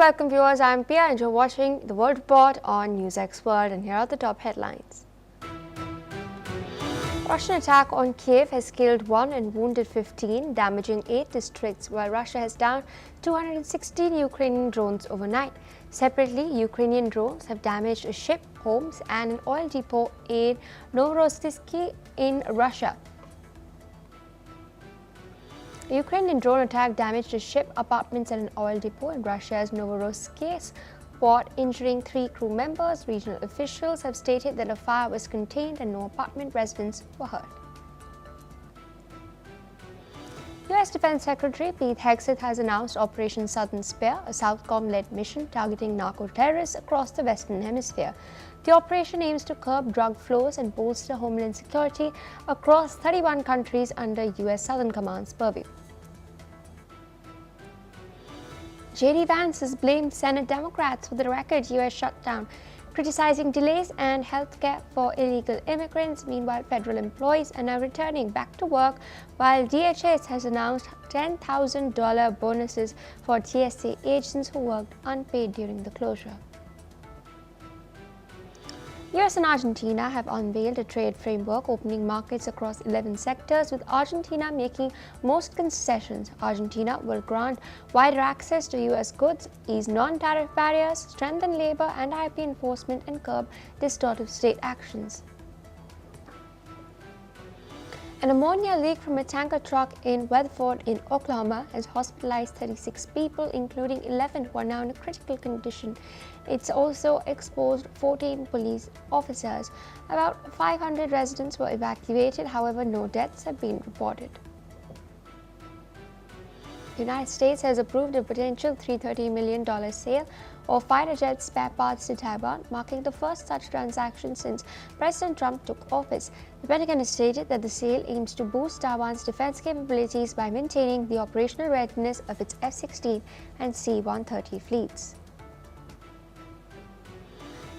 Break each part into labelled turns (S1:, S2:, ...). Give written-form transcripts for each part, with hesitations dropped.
S1: welcome viewers. I am Pia and you're watching the World Report on NewsX World, and here are the top headlines. Russian attack on Kyiv has killed 1 and wounded 15, damaging 8 districts, while Russia has downed 216 Ukrainian drones overnight. Separately, Ukrainian drones have damaged a ship, homes and an oil depot in Novorossiysk in Russia. A Ukrainian drone attack damaged a ship, apartments and an oil depot in Russia's Novorossiysk port, injuring 3 crew members. Regional officials have stated that a fire was contained and no apartment residents were hurt. U.S. Defense Secretary Pete Hegseth has announced Operation Southern Spear, a Southcom-led mission targeting narco-terrorists across the Western Hemisphere. The operation aims to curb drug flows and bolster homeland security across 31 countries under U.S. Southern Command's purview. J.D. Vance has blamed Senate Democrats for the record U.S. shutdown, criticizing delays and health care for illegal immigrants. Meanwhile, federal employees are now returning back to work, while DHS has announced $10,000 bonuses for TSA agents who worked unpaid during the closure. US and Argentina have unveiled a trade framework opening markets across 11 sectors, with Argentina making most concessions. Argentina will grant wider access to US goods, ease non-tariff barriers, strengthen labor and IP enforcement, and curb distortive state actions. An ammonia leak from a tanker truck in Weatherford in Oklahoma has hospitalized 36 people, including 11 who are now in a critical condition. It's also exposed 14 police officers. About 500 residents were evacuated, however, no deaths have been reported. The United States has approved a potential $330 million sale of fighter jet spare parts to Taiwan, marking the first such transaction since President Trump took office. The Pentagon has stated that the sale aims to boost Taiwan's defense capabilities by maintaining the operational readiness of its F-16 and C-130 fleets.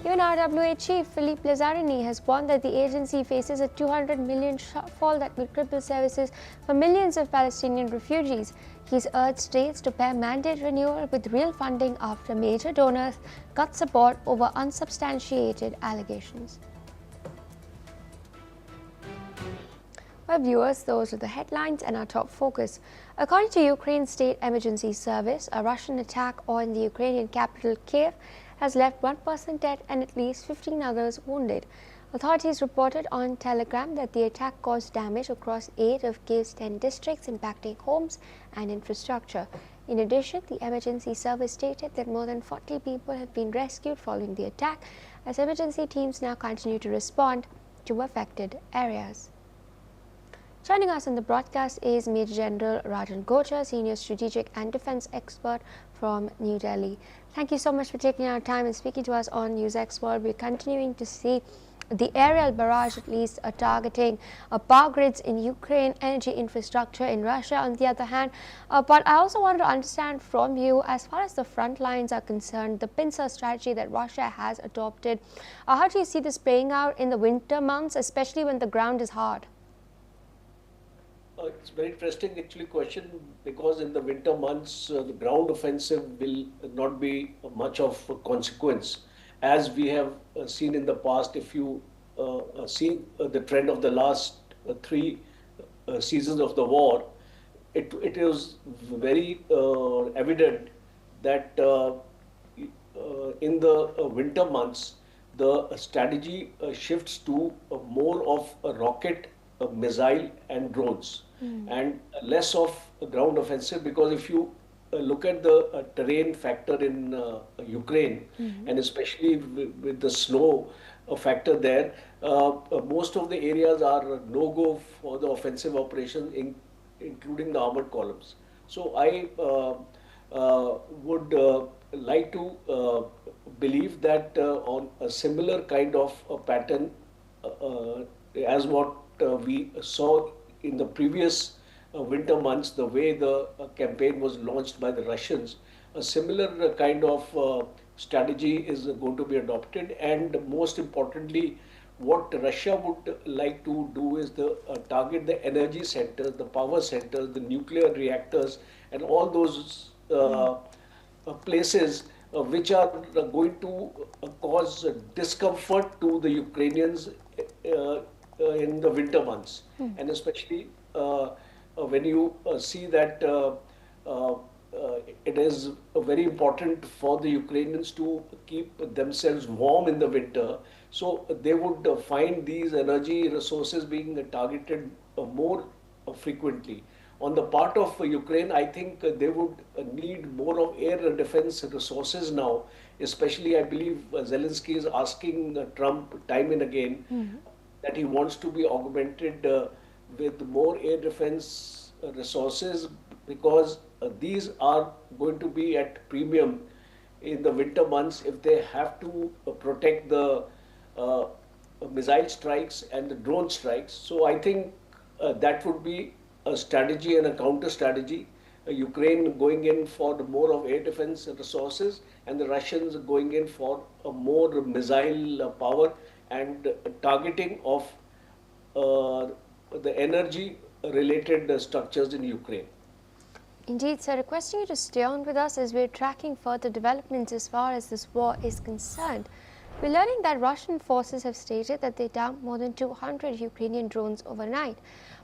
S1: UNRWA Chief Philippe Lazzarini has warned that the agency faces a $200 million shortfall that will cripple services for millions of Palestinian refugees. He's urged states to pair mandate renewal with real funding after major donors cut support over unsubstantiated allegations. Well, viewers, those are the headlines and our top focus. According to Ukraine's State Emergency Service, a Russian attack on the Ukrainian capital Kyiv has left 1 person dead and at least 15 others wounded. Authorities reported on Telegram that the attack caused damage across 8 of Kyiv's 10 districts, impacting homes and infrastructure. In addition, the emergency service stated that more than 40 people have been rescued following the attack, as emergency teams now continue to respond to affected areas. Joining us on the broadcast is Major General Rajan Gochar, Senior Strategic and Defense Expert from New Delhi. Thank you so much for taking our time and speaking to us on NewsX World. We're continuing to see the aerial barrage, at least, targeting power grids in Ukraine, energy infrastructure in Russia on the other hand. But I also wanted to understand from you, as far as the front lines are concerned, the pincer strategy that Russia has adopted. How do you see this playing out in the winter months, especially when the ground is hard?
S2: It's very interesting actually question, because in the winter months the ground offensive will not be much of a consequence, as we have seen in the past. If you see the trend of the last 3 seasons of the war, it is very evident that in the winter months the strategy shifts to more of a rocket, missile and drones, and less of a ground offensive, because if you look at the terrain factor in Ukraine, and especially with the snow factor there, most of the areas are no-go for the offensive operation, including the armored columns. So I would like to believe that on a similar kind of a pattern as what we saw in the previous winter months, the way the campaign was launched by the Russians, a similar kind of strategy is going to be adopted. And most importantly, what Russia would like to do is target the energy centers, the power centers, the nuclear reactors, and all those places which are going to cause discomfort to the Ukrainians in the winter months. And especially when you see that uh, it is very important for the Ukrainians to keep themselves warm in the winter. So they would find these energy resources being targeted more frequently. On the part of Ukraine, I think they would need more of air defense resources now. Especially, I believe Zelensky is asking Trump time and again that he wants to be augmented with more air defense resources, because these are going to be at premium in the winter months if they have to protect the uh, missile strikes and the drone strikes. So I think that would be a strategy and a counter strategy. Ukraine going in for the more of air defense resources, and the Russians going in for a more missile power and targeting of uh, the energy related structures in Ukraine.
S1: Indeed, sir, requesting you to stay on with us as we're tracking further developments as far as this war is concerned. We're learning that Russian forces have stated that they downed more than 200 Ukrainian drones overnight,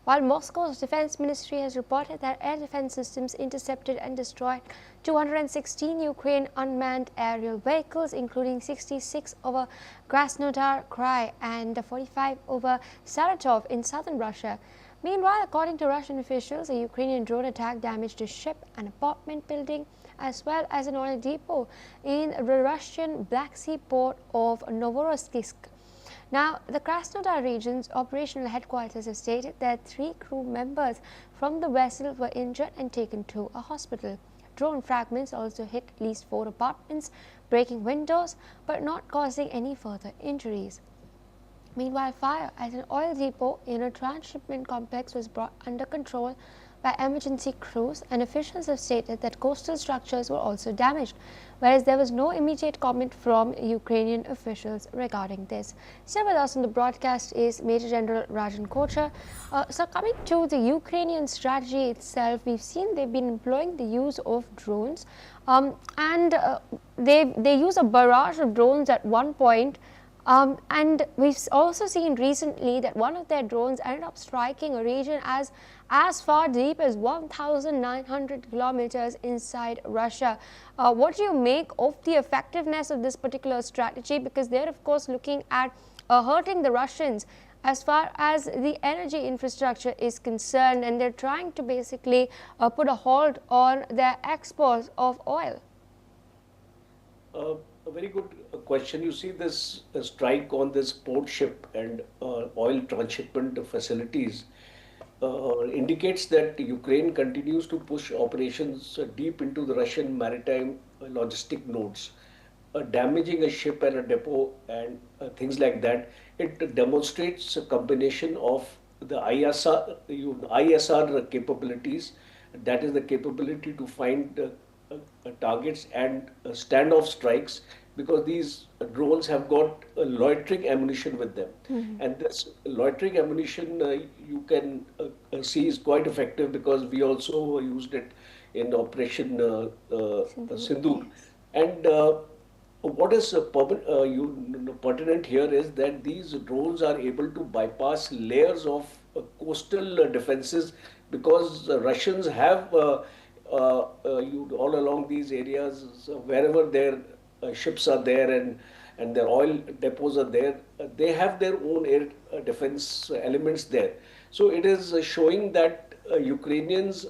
S1: while Moscow's defense ministry has reported that air defense systems intercepted and destroyed 216 Ukraine unmanned aerial vehicles, including 66 over Krasnodar Krai and 45 over Saratov in southern Russia. Meanwhile, according to Russian officials, a Ukrainian drone attack damaged a ship, an apartment building, as well as an oil depot in the Russian Black Sea port of Novorossiysk. Now, the Krasnodar region's operational headquarters have stated that 3 crew members from the vessel were injured and taken to a hospital. Drone fragments also hit at least 4 apartments, breaking windows but not causing any further injuries. Meanwhile, fire at an oil depot in a transshipment complex was brought under control by emergency crews, and officials have stated that coastal structures were also damaged, whereas there was no immediate comment from Ukrainian officials regarding this. Still with us on the broadcast is Major General Rajan Kochar. So coming to the Ukrainian strategy itself, we've seen they've been employing the use of drones, and they use a barrage of drones at one point. And we've also seen recently that one of their drones ended up striking a region as far deep as 1,900 kilometers inside Russia. What do you make of the effectiveness of this particular strategy? Because they're, of course, looking at hurting the Russians as far as the energy infrastructure is concerned, and they're trying to basically put a halt on their exports of oil.
S2: A very good question. You see this strike on this port ship and oil transshipment facilities indicates that Ukraine continues to push operations deep into the Russian maritime logistic nodes, damaging a ship and a depot and things like that. It demonstrates a combination of the ISR capabilities, that is the capability to find targets and standoff strikes, because these drones have got loitering ammunition with them. And this loitering ammunition you can see is quite effective, because we also used it in Operation Sindhu. And what is pertinent here is that these drones are able to bypass layers of coastal defenses, because Russians have all along these areas, so wherever their ships are there and their oil depots are there, they have their own air defense elements there. So it is showing that Ukrainians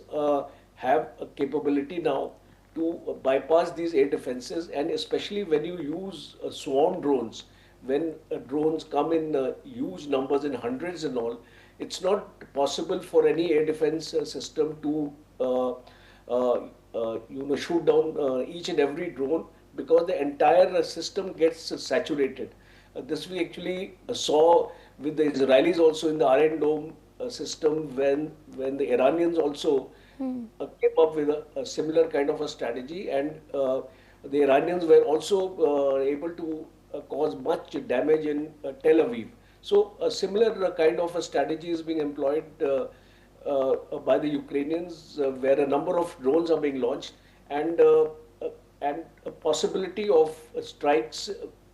S2: have a capability now to bypass these air defenses, and especially when you use swarm drones, when drones come in huge numbers in hundreds and all, it's not possible for any air defense system to shoot down each and every drone, because the entire system gets saturated. This we actually saw with the Israelis also in the Iron Dome system, when the Iranians also came up with a similar kind of a strategy, and the Iranians were also able to cause much damage in Tel Aviv. So a similar kind of a strategy is being employed by the Ukrainians, where a number of drones are being launched, and and a possibility of strikes.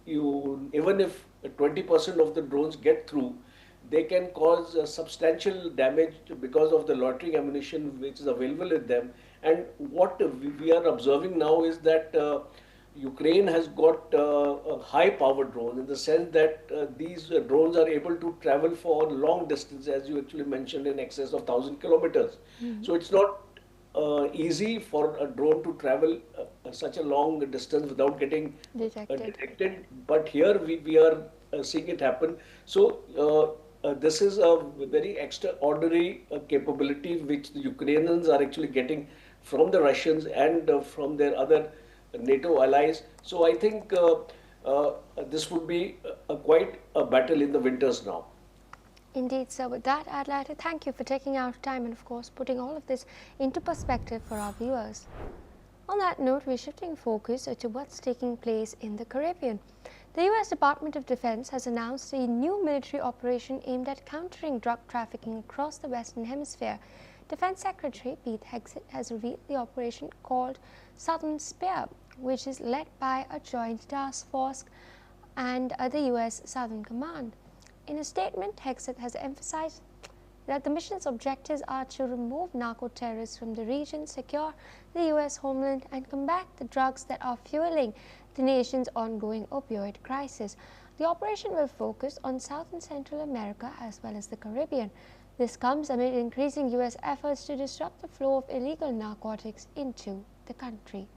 S2: Even if 20% of the drones get through, they can cause substantial damage because of the loitering ammunition which is available with them. And what we are observing now is that Ukraine has got a high-powered drone in the sense that these drones are able to travel for long distance, as you actually mentioned, in excess of 1,000 kilometers. So it's not easy for a drone to travel such a long distance without getting
S1: Detected.
S2: detected. But here we are seeing it happen. So this is a very extraordinary capability which the Ukrainians are actually getting from the Russians and from their other NATO allies. So I think this would be quite a battle in the winters now.
S1: Indeed, sir. With that, I'd like to thank you for taking out time and, of course, putting all of this into perspective for our viewers. On that note, we're shifting focus to what's taking place in the Caribbean. The U.S. Department of Defense has announced a new military operation aimed at countering drug trafficking across the Western Hemisphere. Defense Secretary Pete Hegseth has revealed the operation called Southern Spear, which is led by a joint task force and the U.S. Southern Command. In a statement, Hegseth has emphasized that the mission's objectives are to remove narco-terrorists from the region, secure the U.S. homeland, and combat the drugs that are fueling the nation's ongoing opioid crisis. The operation will focus on South and Central America as well as the Caribbean. This comes amid increasing U.S. efforts to disrupt the flow of illegal narcotics into the country.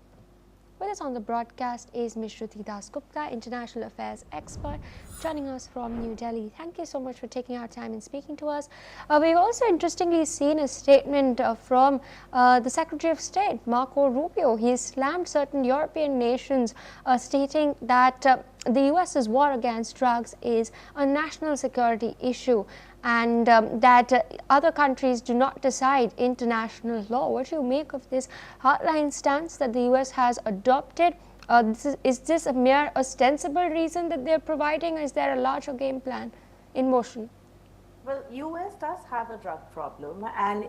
S1: With us on the broadcast is Ms. Shruti Dasgupta, International Affairs expert, joining us from New Delhi. Thank you so much for taking our time and speaking to us. We've also interestingly seen a statement from the Secretary of State, Marco Rubio. He slammed certain European nations, stating that the US's war against drugs is a national security issue, and that other countries do not decide international law. What do you make of this hardline stance that the US has adopted? Is this a mere ostensible reason that they're providing, or is there a larger game plan in motion?
S3: Well, US does have a drug problem, and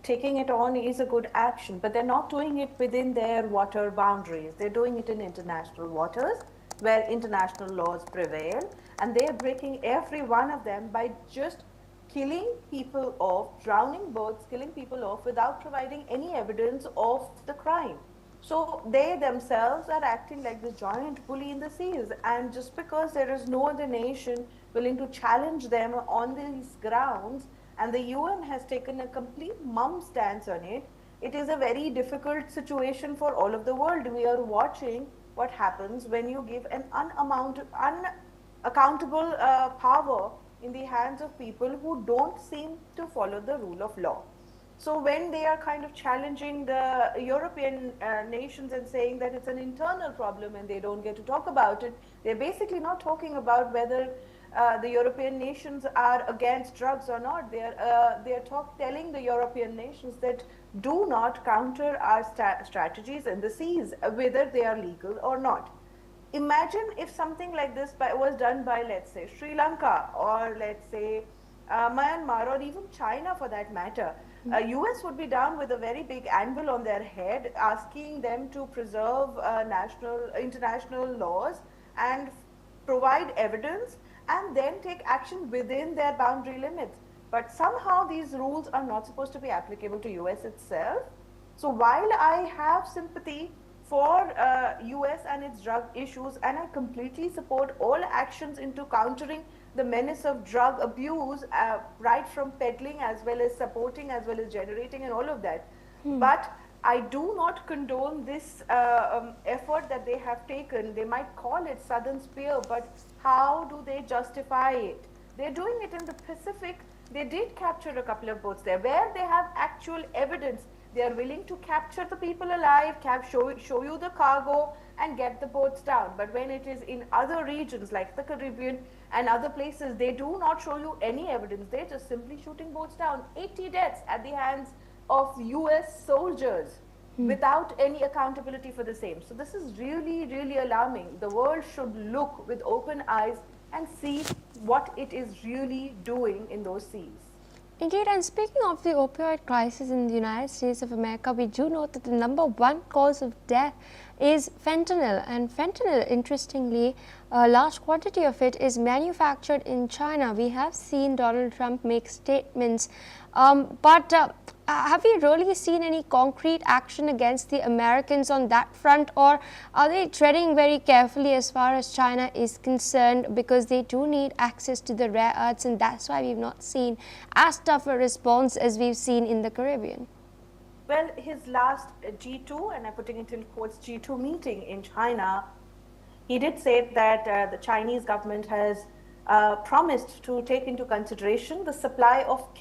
S3: taking it on is a good action, but they're not doing it within their water boundaries. They're doing it in international waters where international laws prevail, and they're breaking every one of them by just killing people off, drowning boats, killing people off without providing any evidence of the crime. So they themselves are acting like the giant bully in the seas, and just because there is no other nation willing to challenge them on these grounds, and the UN has taken a complete mum stance on it, it is a very difficult situation for all of the world. We are watching what happens when you give an unaccountable power in the hands of people who don't seem to follow the rule of law. So when they are kind of challenging the European nations and saying that it's an internal problem and they don't get to talk about it, they're basically not talking about whether the European nations are against drugs or not. They're telling the European nations that do not counter our strategies in the seas, whether they are legal or not. Imagine if something like this was done by, let's say, Sri Lanka, or let's say Myanmar, or even China for that matter. US would be down with a very big anvil on their head, asking them to preserve international laws and provide evidence and then take action within their boundary limits. But somehow these rules are not supposed to be applicable to US itself. So while I have sympathy for US and its drug issues, and I completely support all actions into countering the menace of drug abuse, right from peddling as well as supporting as well as generating and all of that. But I do not condone this effort that they have taken. They might call it Southern Spear, but how do they justify it? They're doing it in the Pacific. They did capture a couple of boats there where they have actual evidence. They are willing to capture the people alive, show you the cargo and get the boats down. But when it is in other regions like the Caribbean and other places, they do not show you any evidence. They're just simply shooting boats down. 80 deaths at the hands of US soldiers without any accountability for the same. So this is really, really alarming. The world should look with open eyes and see what it is really doing in those seas.
S1: Indeed, and speaking of the opioid crisis in the United States of America, we do note that the number one cause of death is fentanyl. And fentanyl, interestingly, a large quantity of it is manufactured in China. We have seen Donald Trump make statements, but have we really seen any concrete action against the Americans on that front, or are they treading very carefully as far as China is concerned, because they do need access to the rare earths, and that's why we've not seen as tough a response as we've seen in the Caribbean?
S3: Well, his last G2, and I'm putting it in quotes, G2 meeting in China, he did say that the Chinese government has promised to take into consideration the supply of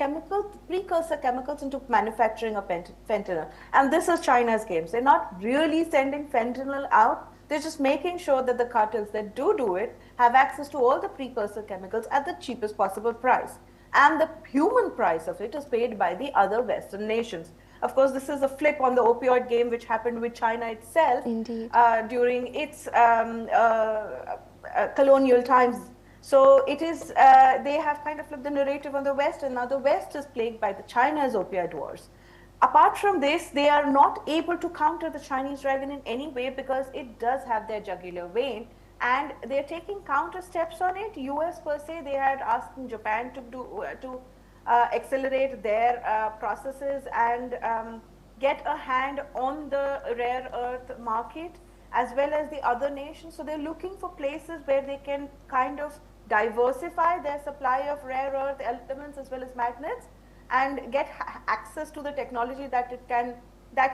S3: precursor chemicals into manufacturing of fentanyl. And this is China's game. They're not really sending fentanyl out. They're just making sure that the cartels that do it have access to all the precursor chemicals at the cheapest possible price. And the human price of it is paid by the other Western nations. Of course, this is a flip on the opioid game which happened with China itself during its colonial times. So it is, they have kind of flipped the narrative on the West, and now the West is plagued by the China's opioid wars. Apart from this, they are not able to counter the Chinese dragon in any way, because it does have their jugular vein, and they're taking counter steps on it. US per se, they had asked Japan to accelerate their processes and get a hand on the rare earth market, as well as the other nations. So they're looking for places where they can kind of diversify their supply of rare earth elements as well as magnets, and get access to the technology that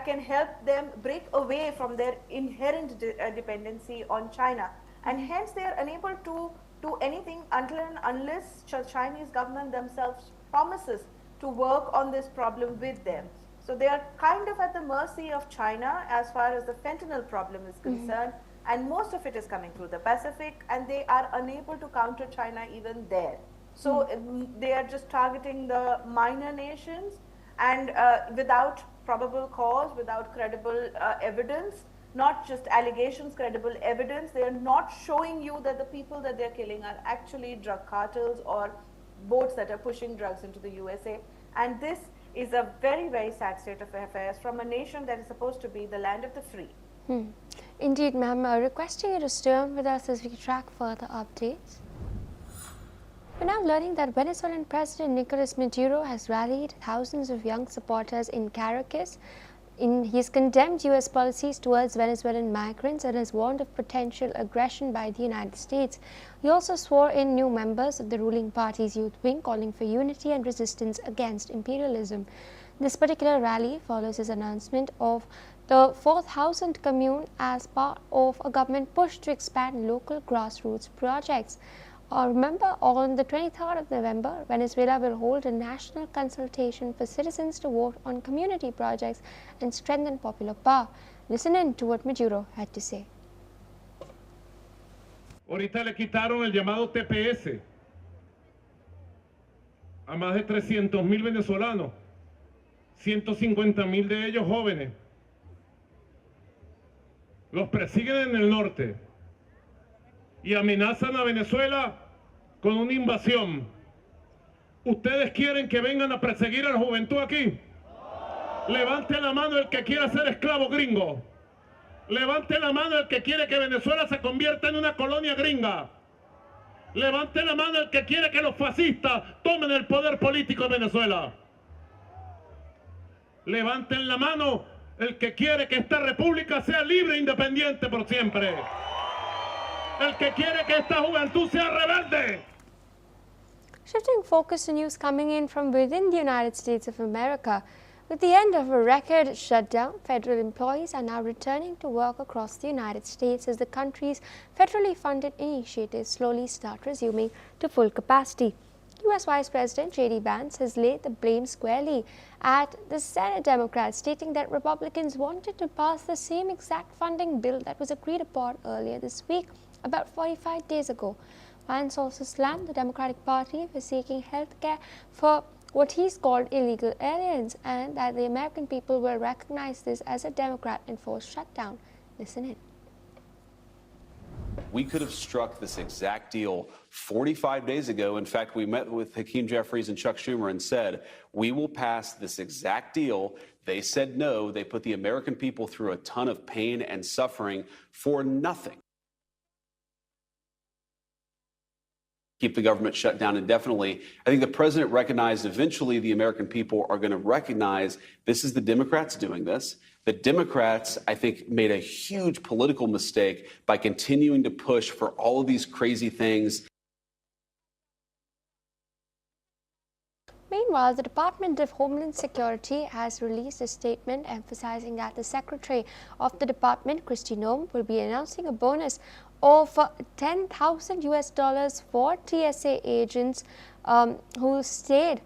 S3: can help them break away from their inherent dependency on China. And hence they are unable to do anything until and unless Chinese government themselves promises to work on this problem with them. So they are kind of at the mercy of China as far as the fentanyl problem is concerned, and most of it is coming through the Pacific, and they are unable to counter China even there. So they are just targeting the minor nations, and without probable cause, without credible evidence, not just allegations, credible evidence. They are not showing you that the people that they're killing are actually drug cartels or boats that are pushing drugs into the USA. And this is a very, very sad state of affairs from a nation that is supposed to be the land of the free.
S1: Indeed, ma'am. Requesting you to stay on with us as we track further updates. We're now learning that Venezuelan President Nicolas Maduro has rallied thousands of young supporters in Caracas. He's condemned U.S. policies towards Venezuelan migrants and has warned of potential aggression by the United States. He also swore in new members of the ruling party's youth wing, calling for unity and resistance against imperialism. This particular rally follows his announcement of the 4,000th commune as part of a government push to expand local grassroots projects. Remember, on the 23rd of November, Venezuela will hold a national consultation for citizens to vote on community projects and strengthen popular power. Listen in to what Maduro had to say.
S4: Ahorita le quitaron el llamado TPS a más de 300,000 venezolanos, 150,000 de ellos jóvenes. Los persiguen en el norte y amenazan a Venezuela con una invasión. ¿Ustedes quieren que vengan a perseguir a la juventud aquí? Levante la mano el que quiera ser esclavo gringo. Levante la mano el que quiere que Venezuela se convierta en una colonia gringa. Levante la mano el que quiere que los fascistas tomen el poder político de Venezuela. Levanten la mano el que quiere que esta república sea libre e independiente por siempre. El que quiere que esta juventud sea rebelde.
S1: Shifting focus to news coming in from within the United States of America. With the end of a record shutdown, federal employees are now returning to work across the United States as the country's federally funded initiatives slowly start resuming to full capacity. U.S. Vice President J.D. Vance has laid the blame squarely at the Senate Democrats, stating that Republicans wanted to pass the same exact funding bill that was agreed upon earlier this week, about 45 days ago. Vance also slammed the Democratic Party for seeking health care for what he's called illegal aliens, and that the American people will recognize this as a Democrat-enforced shutdown. Listen in.
S5: We could have struck this exact deal 45 days ago. In fact, we met with Hakeem Jeffries and Chuck Schumer and said, we will pass this exact deal. They said no. They put the American people through a ton of pain and suffering for nothing. Keep the government shut down indefinitely. I think the president recognized eventually the American people are going to recognize this is the Democrats doing this. The Democrats, I think, made a huge political mistake by continuing to push for all of these crazy things.
S1: Meanwhile, the Department of Homeland Security has released a statement emphasizing that the Secretary of the Department, Kristi Noem, will be announcing a bonus of $10,000 for TSA agents who stayed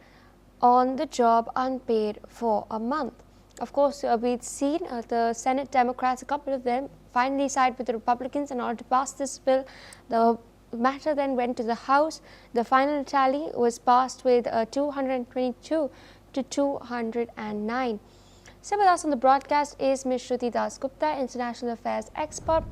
S1: on the job unpaid for a month. Of course, we've seen the Senate Democrats, a couple of them, finally side with the Republicans in order to pass this bill. The matter then went to the House. The final tally was passed with 222 to 209. So with us on the broadcast is Ms. Shruti Dasgupta, International Affairs expert.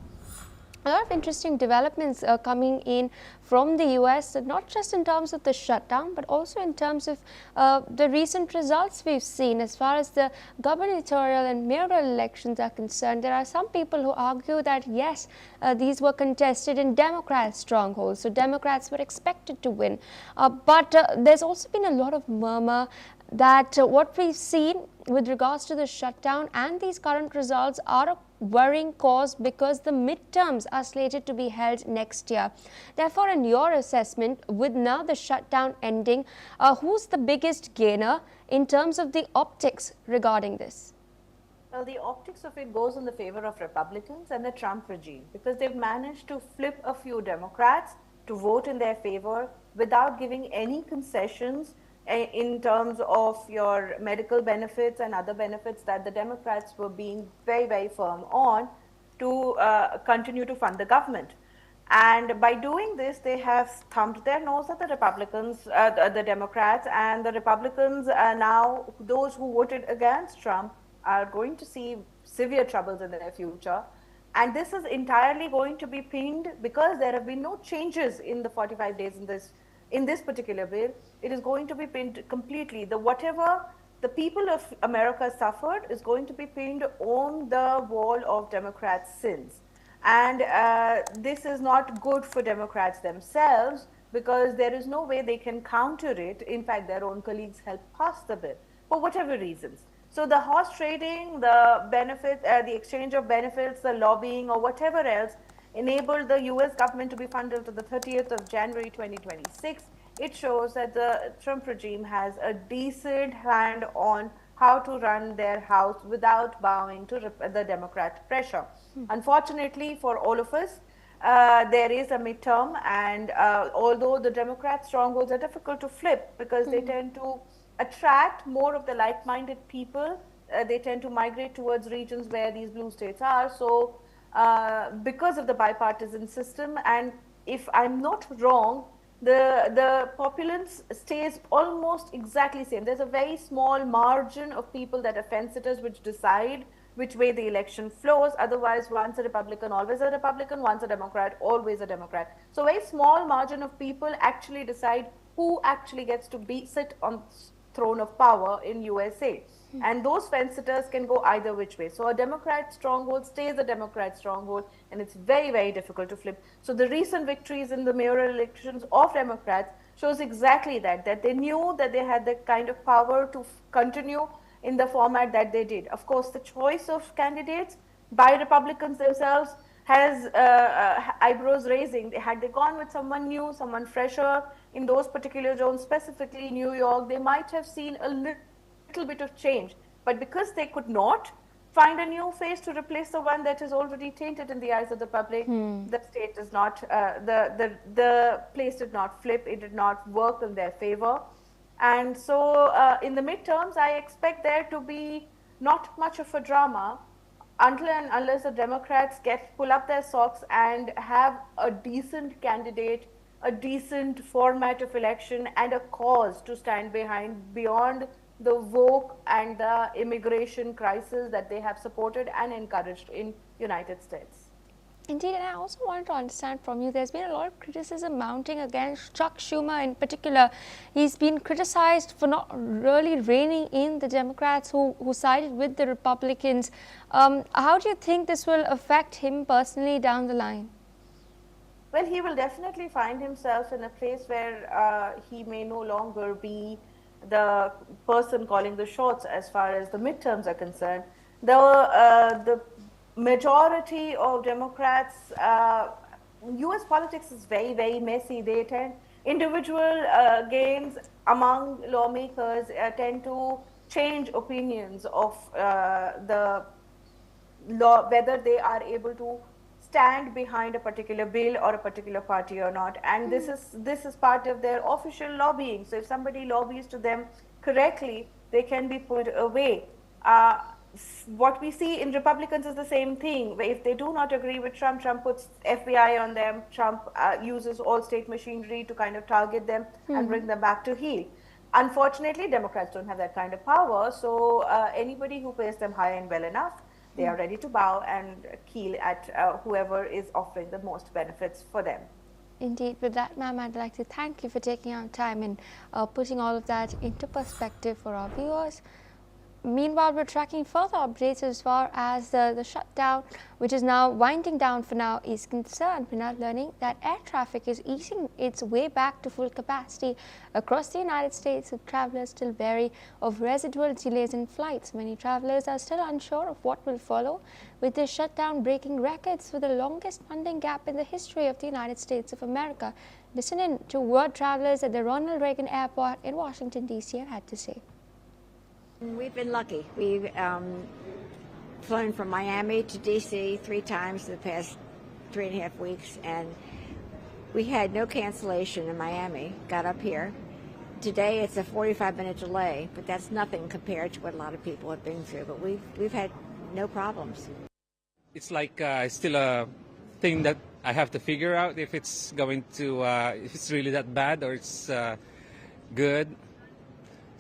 S1: A lot of interesting developments coming in from the US, not just in terms of the shutdown, but also in terms of the recent results we've seen as far as the gubernatorial and mayoral elections are concerned. There are some people who argue that yes, these were contested in Democrat strongholds, so Democrats were expected to win. But there's also been a lot of murmur that what we've seen with regards to the shutdown and these current results are a worrying cause because the midterms are slated to be held next year. Therefore, in your assessment, with now the shutdown ending, who's the biggest gainer in terms of the optics regarding this?
S3: Well, the optics of it goes in the favor of Republicans and the Trump regime because they've managed to flip a few Democrats to vote in their favor without giving any concessions in terms of your medical benefits and other benefits that the Democrats were being very, very firm on to continue to fund the government. And by doing this, they have thumped their nose at the Republicans, the Democrats, and the Republicans now, those who voted against Trump, are going to see severe troubles in their future. And this is entirely going to be pinned because there have been no changes in the 45 days in this particular bill. It is going to be pinned completely. Whatever the people of America suffered is going to be pinned on the wall of Democrats' sins. And this is not good for Democrats themselves because there is no way they can counter it. In fact, their own colleagues helped pass the bill for whatever reasons. So the horse trading, the benefit, the exchange of benefits, the lobbying or whatever else enabled the US government to be funded to the 30th of January 2026. It shows that the Trump regime has a decent hand on how to run their house without bowing to the Democrat pressure. Unfortunately for all of us, there is a midterm, and although the Democrat strongholds are difficult to flip because they tend to attract more of the like-minded people, they tend to migrate towards regions where these blue states are. So because of the bipartisan system, and if I'm not wrong, the populace stays almost exactly same. There's a very small margin of people that are fence-sitters which decide which way the election flows. Otherwise, once a Republican, always a Republican, once a Democrat, always a Democrat. So a very small margin of people actually decide who actually gets to sit on throne of power in USA. And those fence-sitters can go either which way. So a Democrat stronghold stays a Democrat stronghold, and it's very, very difficult to flip. So the recent victories in the mayoral elections of Democrats shows exactly that they knew that they had the kind of power to continue in the format that they did. Of course, the choice of candidates by Republicans themselves has eyebrows raising. Had they gone with someone new, someone fresher in those particular zones, specifically New York, they might have seen a little bit of change. But because they could not find a new face to replace the one that is already tainted in the eyes of the public, the state does not, the place did not flip, it did not work in their favor. And so in the midterms, I expect there to be not much of a drama until and unless the Democrats pull up their socks and have a decent candidate, a decent format of election, and a cause to stand behind beyond the woke and the immigration crisis that they have supported and encouraged in United States.
S1: Indeed, and I also wanted to understand from you, there's been a lot of criticism mounting against Chuck Schumer in particular. He's been criticized for not really reining in the Democrats who sided with the Republicans. How do you think this will affect him personally down the line?
S3: Well, he will definitely find himself in a place where he may no longer be the person calling the shots as far as the midterms are concerned. The majority of Democrats, U.S. politics is very, very messy. They tend, individual gains among lawmakers tend to change opinions of the law, whether they are able to stand behind a particular bill or a particular party or not. And this is part of their official lobbying. So if somebody lobbies to them correctly, they can be pulled away. What we see in Republicans is the same thing. If they do not agree with Trump, Trump puts FBI on them. Trump uses all state machinery to kind of target them and bring them back to heel. Unfortunately, Democrats don't have that kind of power. So anybody who pays them high and well enough, they are ready to bow and keel at whoever is offering the most benefits for them.
S1: Indeed. With that, ma'am, I'd like to thank you for taking our time and putting all of that into perspective for our viewers. Meanwhile, we're tracking further updates as far as the shutdown, which is now winding down for now, is concerned. We're now learning that air traffic is easing its way back to full capacity across the United States, with travelers still wary of residual delays in flights. Many travelers are still unsure of what will follow, with this shutdown breaking records for the longest funding gap in the history of the United States of America. Listen in to what travelers at the Ronald Reagan Airport in Washington, D.C. have had to say.
S6: We've been lucky. We've flown from Miami to D.C. 3 times in the past 3.5 weeks, and we had no cancellation in Miami. Got up here. Today it's a 45-minute delay, but that's nothing compared to what a lot of people have been through. But we've had no problems.
S7: It's like still a thing that I have to figure out if it's going to if it's really that bad or it's good.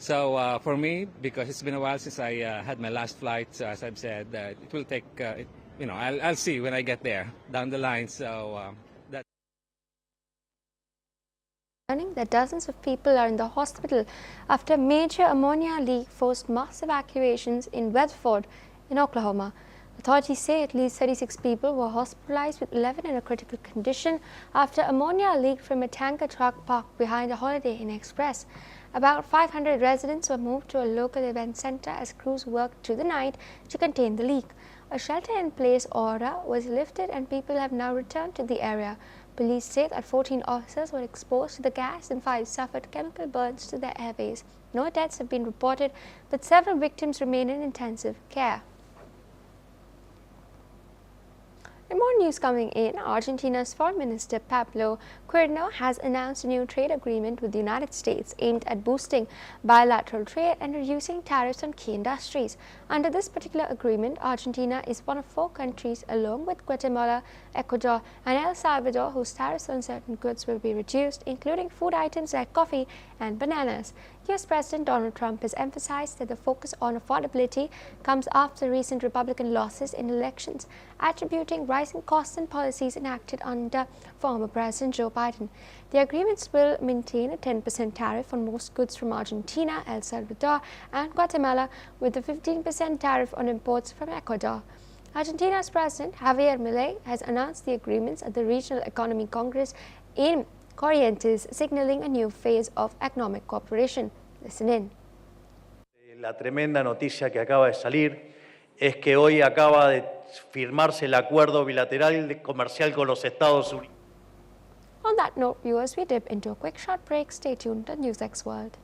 S7: So for me, because it's been a while since I had my last flight, as I've said, it will take, I'll see when I get there down the line. So that.
S1: Learning that dozens of people are in the hospital after a major ammonia leak forced mass evacuations in Weatherford in Oklahoma. Authorities say at least 36 people were hospitalized, with 11 in a critical condition after ammonia leaked from a tanker truck parked behind a Holiday Inn Express. About 500 residents were moved to a local event center as crews worked through the night to contain the leak. A shelter-in-place order was lifted and people have now returned to the area. Police say that 14 officers were exposed to the gas and 5 suffered chemical burns to their airways. No deaths have been reported, but several victims remain in intensive care. And more news coming in. Argentina's Foreign Minister Pablo Quirino has announced a new trade agreement with the United States aimed at boosting bilateral trade and reducing tariffs on key industries. Under this particular agreement, Argentina is one of 4 countries, along with Guatemala, Ecuador and El Salvador, whose tariffs on certain goods will be reduced, including food items like coffee and bananas. U.S. President Donald Trump has emphasized that the focus on affordability comes after recent Republican losses in elections, attributing rising costs and policies enacted under former President Joe Biden. The agreements will maintain a 10% tariff on most goods from Argentina, El Salvador and Guatemala, with a 15% tariff on imports from Ecuador. Argentina's President Javier Milei has announced the agreements at the Regional Economy Congress in Corrientes, signaling a new phase of economic cooperation. Listen in.
S8: La tremenda noticia que acaba de salir es que hoy acaba de firmarse el acuerdo bilateral comercial con los Estados Unidos.
S1: On that note, viewers, we dip into a quick short break. Stay tuned to NewsX World.